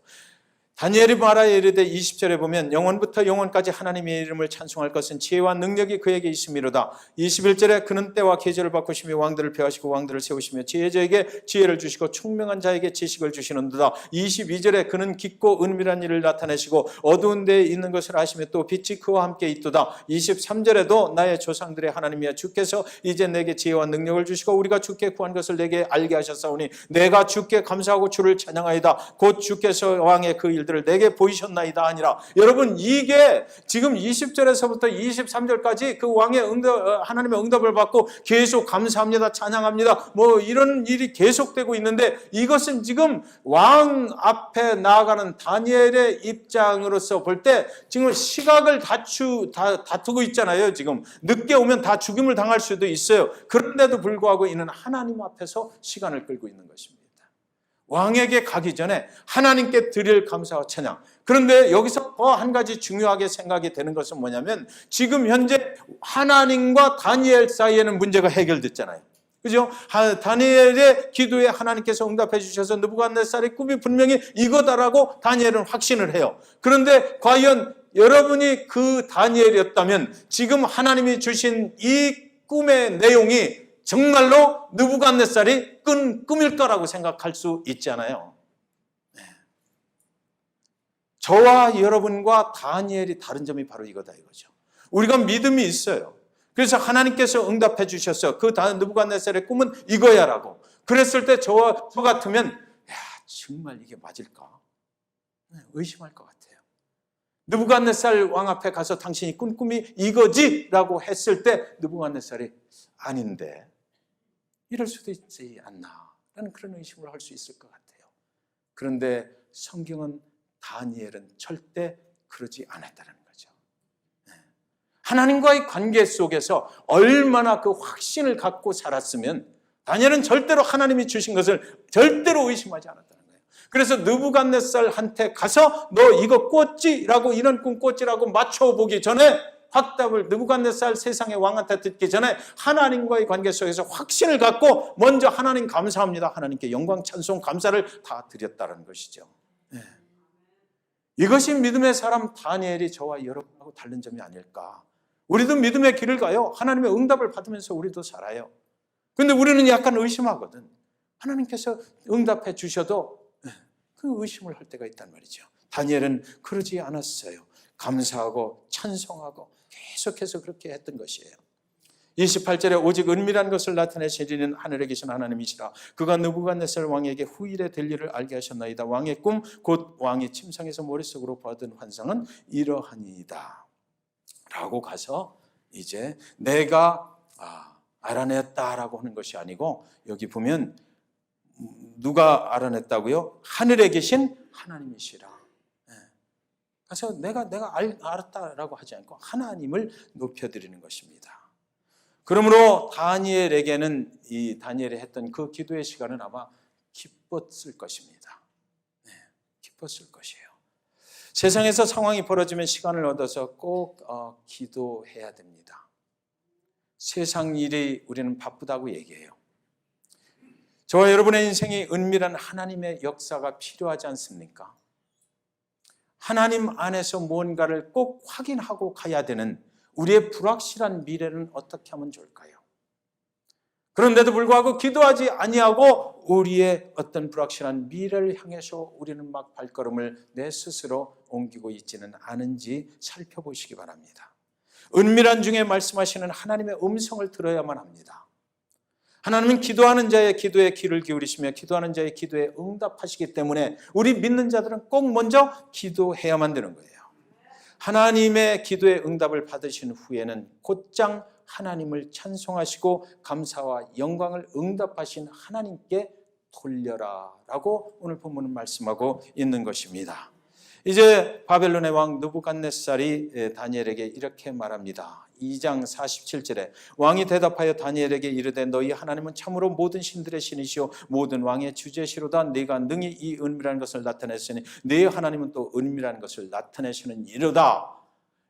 Speaker 1: 다니엘이 말하여 이르되 20절에 보면 영원부터 영원까지 하나님의 이름을 찬송할 것은 지혜와 능력이 그에게 있음이로다. 21절에 그는 때와 계절을 바꾸시며 왕들을 펴하시고 왕들을 세우시며 지혜자에게 지혜를 주시고 총명한 자에게 지식을 주시는도다. 22절에 그는 깊고 은밀한 일을 나타내시고 어두운 데에 있는 것을 아시며 또 빛이 그와 함께 있도다. 23절에도 나의 조상들의 하나님이여 주께서 이제 내게 지혜와 능력을 주시고 우리가 주께 구한 것을 내게 알게 하셨사오니 내가 주께 감사하고 주를 찬양하이다. 곧 주께서 왕의 그 일들을 내게 보이셨나이다 하니라. 여러분, 이게 지금 20절에서부터 23절까지 그 왕의 하나님의 응답을 받고 계속 감사합니다, 찬양합니다, 뭐 이런 일이 계속되고 있는데, 이것은 지금 왕 앞에 나아가는 다니엘의 입장으로서 볼 때 지금 시각을 다투고 있잖아요. 지금 늦게 오면 다 죽임을 당할 수도 있어요. 그런데도 불구하고 이는 하나님 앞에서 시간을 끌고 있는 것입니다. 왕에게 가기 전에 하나님께 드릴 감사와 찬양. 그런데 여기서 더 한 가지 중요하게 생각이 되는 것은 뭐냐면, 지금 현재 하나님과 다니엘 사이에는 문제가 해결됐잖아요. 그죠? 다니엘의 기도에 하나님께서 응답해 주셔서 느부갓네살의 꿈이 분명히 이거다라고 다니엘은 확신을 해요. 그런데 과연 여러분이 그 다니엘이었다면 지금 하나님이 주신 이 꿈의 내용이 정말로 느부갓네살이 꾼 꿈일 거라고 생각할 수 있잖아요. 저와 여러분과 다니엘이 다른 점이 바로 이거다 이거죠. 우리가 믿음이 있어요. 그래서 하나님께서 응답해 주셨어요. 그 느부갓네살의 꿈은 이거야라고. 그랬을 때 저 같으면 야, 정말 이게 맞을까? 의심할 것 같아요. 느부갓네살 왕 앞에 가서 당신이 꾼 꿈이 이거지라고 했을 때 느부갓네살이 아닌데 이럴 수도 있지 않나 라는 그런 의심을 할 수 있을 것 같아요. 그런데 성경은 다니엘은 절대 그러지 않았다는 거죠. 하나님과의 관계 속에서 얼마나 그 확신을 갖고 살았으면 다니엘은 절대로 하나님이 주신 것을 절대로 의심하지 않았다는 거예요. 그래서 느부갓네살한테 가서 너 이거 꿨지라고, 이런 꿈 꿨지라고 맞춰보기 전에 확답을 느부갓네살 세상의 왕한테 듣기 전에 하나님과의 관계 속에서 확신을 갖고 먼저 하나님 감사합니다, 하나님께 영광 찬송 감사를 다 드렸다는 것이죠. 이것이 믿음의 사람 다니엘이 저와 여러분하고 다른 점이 아닐까. 우리도 믿음의 길을 가요. 하나님의 응답을 받으면서 우리도 살아요. 그런데 우리는 약간 의심하거든. 하나님께서 응답해 주셔도 그 의심을 할 때가 있단 말이죠. 다니엘은 그러지 않았어요. 감사하고 찬송하고 계속해서 그렇게 했던 것이에요. 28절에 오직 은밀한 것을 나타내시리는 하늘에 계신 하나님이시라. 그가 느부갓네살 왕에게 후일에 될 일을 알게 하셨나이다. 왕의 꿈 곧 왕이 침상에서 머릿속으로 받은 환상은 이러하니이다 라고 가서 이제 내가 알아냈다라고 하는 것이 아니고, 여기 보면 누가 알아냈다고요? 하늘에 계신 하나님이시라. 그래서 내가 알았다라고 하지 않고 하나님을 높여드리는 것입니다. 그러므로 다니엘에게는 이 다니엘이 했던 그 기도의 시간은 아마 기뻤을 것입니다. 기뻤을 것이에요. 세상에서 상황이 벌어지면 시간을 얻어서 꼭 기도해야 됩니다. 세상 일이 우리는 바쁘다고 얘기해요. 저와 여러분의 인생이 은밀한 하나님의 역사가 필요하지 않습니까? 하나님 안에서 무언가를 꼭 확인하고 가야 되는 우리의 불확실한 미래는 어떻게 하면 좋을까요? 그런데도 불구하고 기도하지 아니하고 우리의 어떤 불확실한 미래를 향해서 우리는 막 발걸음을 내 스스로 옮기고 있지는 않은지 살펴보시기 바랍니다. 은밀한 중에 말씀하시는 하나님의 음성을 들어야만 합니다. 하나님은 기도하는 자의 기도에 귀를 기울이시며 기도하는 자의 기도에 응답하시기 때문에 우리 믿는 자들은 꼭 먼저 기도해야만 되는 거예요. 하나님의 기도에 응답을 받으신 후에는 곧장 하나님을 찬송하시고 감사와 영광을 응답하신 하나님께 돌려라 라고 오늘 본문은 말씀하고 있는 것입니다. 이제 바벨론의 왕 느부갓네살이 다니엘에게 이렇게 말합니다. 2장 47절에 왕이 대답하여 다니엘에게 이르되 너희 하나님은 참으로 모든 신들의 신이시오 모든 왕의 주제시로다. 네가 능히 이 은밀한 것을 나타냈으니 네 하나님은 또 은밀한 것을 나타내시는 이로다.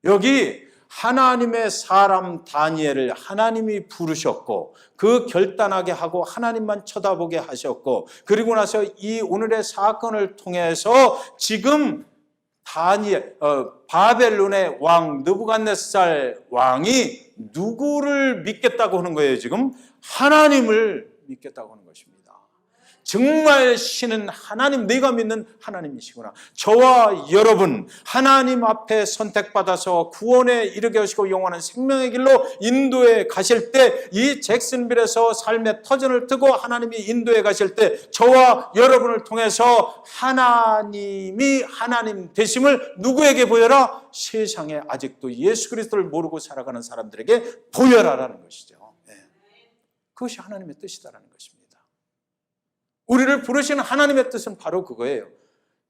Speaker 1: 여기 하나님의 사람 다니엘을 하나님이 부르셨고 그 결단하게 하고 하나님만 쳐다보게 하셨고, 그리고 나서 이 오늘의 사건을 통해서 지금 바벨론의 왕 느부갓네살 왕이 누구를 믿겠다고 하는 거예요? 지금 하나님을 믿겠다고 하는 것입니다. 정말 신은 하나님, 내가 믿는 하나님이시구나. 저와 여러분 하나님 앞에 선택받아서 구원에 이르게 하시고 영원한 생명의 길로 인도해 가실 때, 이 잭슨빌에서 삶의 터전을 트고 하나님이 인도해 가실 때 저와 여러분을 통해서 하나님이 하나님 되심을 누구에게 보여라? 세상에 아직도 예수 그리스도를 모르고 살아가는 사람들에게 보여라라는 것이죠. 그것이 하나님의 뜻이다라는 것입니다. 우리를 부르시는 하나님의 뜻은 바로 그거예요.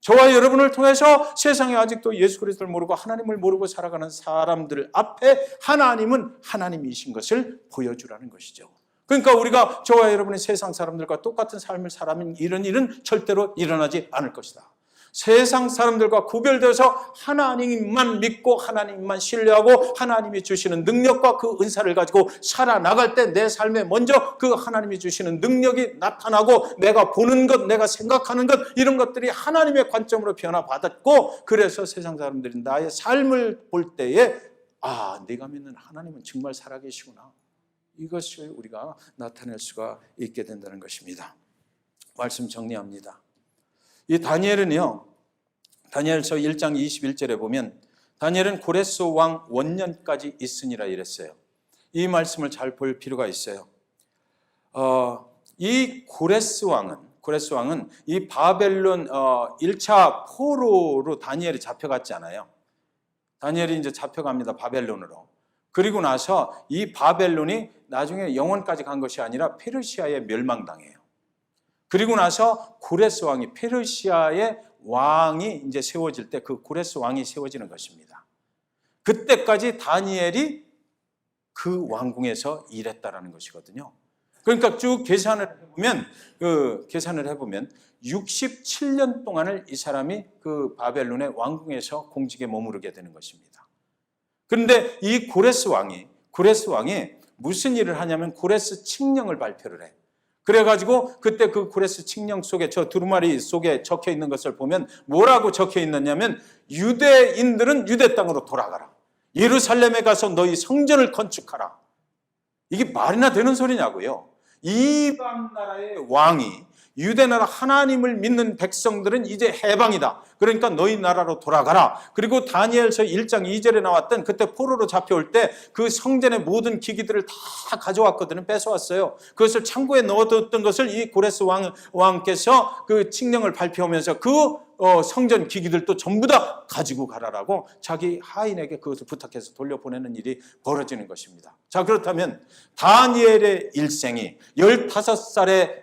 Speaker 1: 저와 여러분을 통해서 세상에 아직도 예수 그리스도를 모르고 하나님을 모르고 살아가는 사람들 앞에 하나님은 하나님이신 것을 보여주라는 것이죠. 그러니까 우리가 저와 여러분이 세상 사람들과 똑같은 삶을 살아가는 이런 일은 절대로 일어나지 않을 것이다. 세상 사람들과 구별되어서 하나님만 믿고 하나님만 신뢰하고 하나님이 주시는 능력과 그 은사를 가지고 살아나갈 때 내 삶에 먼저 그 하나님이 주시는 능력이 나타나고 내가 보는 것, 내가 생각하는 것, 이런 것들이 하나님의 관점으로 변화받았고, 그래서 세상 사람들이 나의 삶을 볼 때에 네가 믿는 하나님은 정말 살아계시구나, 이것을 우리가 나타낼 수가 있게 된다는 것입니다. 말씀 정리합니다. 이 다니엘은요, 다니엘서 1장 21절에 보면 다니엘은 고레스 왕 원년까지 있으니라 이랬어요. 이 말씀을 잘 볼 필요가 있어요. 이 고레스 왕은 이 바벨론 1차 포로로 다니엘이 잡혀갔잖아요. 다니엘이 이제 잡혀갑니다, 바벨론으로. 그리고 나서 이 바벨론이 나중에 영원까지 간 것이 아니라 페르시아에 멸망당해요. 그리고 나서 고레스 왕이, 페르시아의 왕이 이제 세워질 때 그 고레스 왕이 세워지는 것입니다. 그때까지 다니엘이 그 왕궁에서 일했다라는 것이거든요. 그러니까 쭉 계산을 해보면 67년 동안을 이 사람이 그 바벨론의 왕궁에서 공직에 머무르게 되는 것입니다. 그런데 이 고레스 왕이 무슨 일을 하냐면 고레스 칙령을 발표를 해. 그래가지고 그때 그 고레스 칙령 속에, 저 두루마리 속에 적혀 있는 것을 보면 뭐라고 적혀 있느냐면, 유대인들은 유대 땅으로 돌아가라, 예루살렘에 가서 너희 성전을 건축하라. 이게 말이나 되는 소리냐고요. 이방 나라의 왕이, 유대 나라 하나님을 믿는 백성들은 이제 해방이다, 그러니까 너희 나라로 돌아가라. 그리고 다니엘서 1장 2절에 나왔던, 그때 포로로 잡혀올 때 그 성전의 모든 기기들을 다 가져왔거든요. 뺏어왔어요. 그것을 창고에 넣어뒀던 것을 이 고레스 왕께서 그 칙령을 발표하면서 그 성전 기기들도 전부 다 가지고 가라라고 자기 하인에게 그것을 부탁해서 돌려보내는 일이 벌어지는 것입니다. 자, 그렇다면 다니엘의 일생이 15살에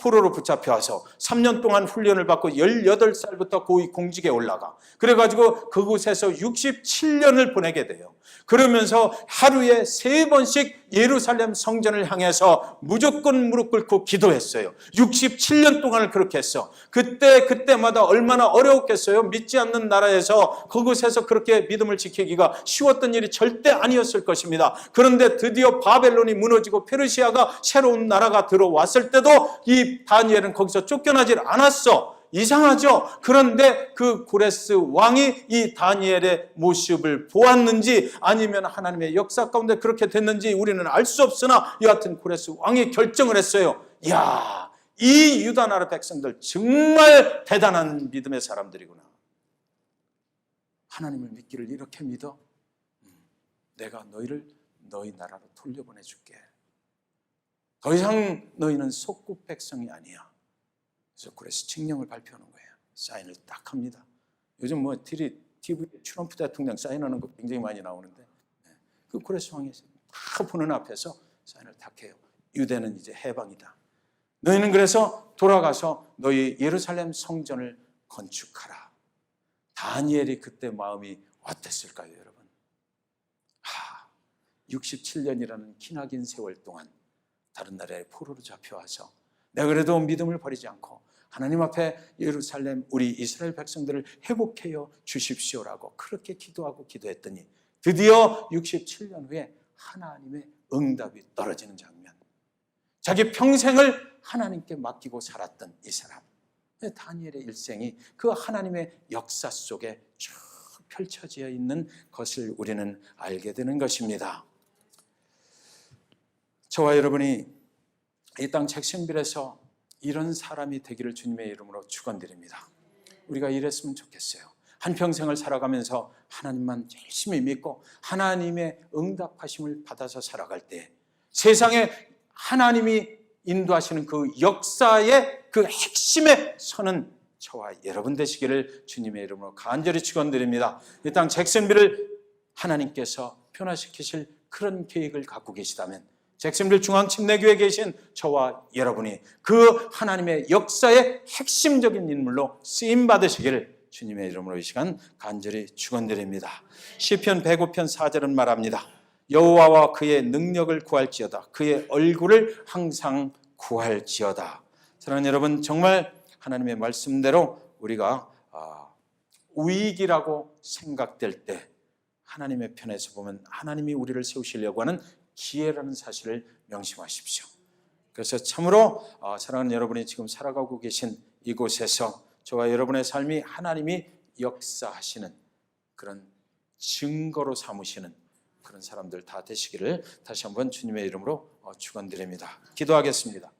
Speaker 1: 포로로 붙잡혀와서 3년 동안 훈련을 받고 18살부터 고위 공직에 올라가, 그래가지고 그곳에서 67년을 보내게 돼요. 그러면서 하루에 3번씩 예루살렘 성전을 향해서 무조건 무릎 꿇고 기도했어요. 67년 동안을 그렇게 했어. 그때마다 얼마나 어려웠겠어요. 믿지 않는 나라에서 그곳에서 그렇게 믿음을 지키기가 쉬웠던 일이 절대 아니었을 것입니다. 그런데 드디어 바벨론이 무너지고 페르시아가 새로운 나라가 들어왔을 때도 이 다니엘은 거기서 쫓겨나질 않았어. 이상하죠? 그런데 그 고레스 왕이 이 다니엘의 모습을 보았는지 아니면 하나님의 역사 가운데 그렇게 됐는지 우리는 알 수 없으나, 여하튼 고레스 왕이 결정을 했어요. 이야, 이 유다 나라 백성들 정말 대단한 믿음의 사람들이구나. 하나님을 믿기를 이렇게 믿어? 내가 너희를 너희 나라로 돌려보내줄게. 더 이상 너희는 속국 백성이 아니야. 그래서 고레스 칙령을 발표하는 거예요. 사인을 딱 합니다. 요즘 뭐 TV에 트럼프 대통령 사인하는 거 굉장히 많이 나오는데, 그 고레스 왕이 다 보는 앞에서 사인을 딱 해요. 유대는 이제 해방이다. 너희는 그래서 돌아가서 너희 예루살렘 성전을 건축하라. 다니엘이 그때 마음이 어땠을까요, 여러분? 67년이라는 기나긴 세월 동안 다른 나라에 포로로 잡혀와서 내가 그래도 믿음을 버리지 않고 하나님 앞에 예루살렘 우리 이스라엘 백성들을 회복해요 주십시오라고 그렇게 기도하고 기도했더니 드디어 67년 후에 하나님의 응답이 떨어지는 장면. 자기 평생을 하나님께 맡기고 살았던 이 사람, 다니엘의 일생이 그 하나님의 역사 속에 쭉 펼쳐져 있는 것을 우리는 알게 되는 것입니다. 저와 여러분이 이 땅 잭슨빌에서 이런 사람이 되기를 주님의 이름으로 축원드립니다. 우리가 이랬으면 좋겠어요. 한평생을 살아가면서 하나님만 열심히 믿고 하나님의 응답하심을 받아서 살아갈 때 세상에 하나님이 인도하시는 그 역사의 그 핵심에 서는 저와 여러분 되시기를 주님의 이름으로 간절히 축원드립니다. 이 땅 잭슨빌을 하나님께서 변화시키실 그런 계획을 갖고 계시다면 잭슨빌 중앙침례교회에 계신 저와 여러분이 그 하나님의 역사의 핵심적인 인물로 쓰임 받으시기를 주님의 이름으로 이 시간 간절히 축원드립니다. 시편 105편 4절은 말합니다. 여호와와 그의 능력을 구할지어다. 그의 얼굴을 항상 구할지어다. 사랑하는 여러분, 정말 하나님의 말씀대로 우리가 위기라고 생각될 때 하나님의 편에서 보면 하나님이 우리를 세우시려고 하는 기회라는 사실을 명심하십시오. 그래서 참으로 사랑하는 여러분이 지금 살아가고 계신 이곳에서 저와 여러분의 삶이 하나님이 역사하시는 그런 증거로 삼으시는 그런 사람들 다 되시기를 다시 한번 주님의 이름으로 축원드립니다. 기도하겠습니다.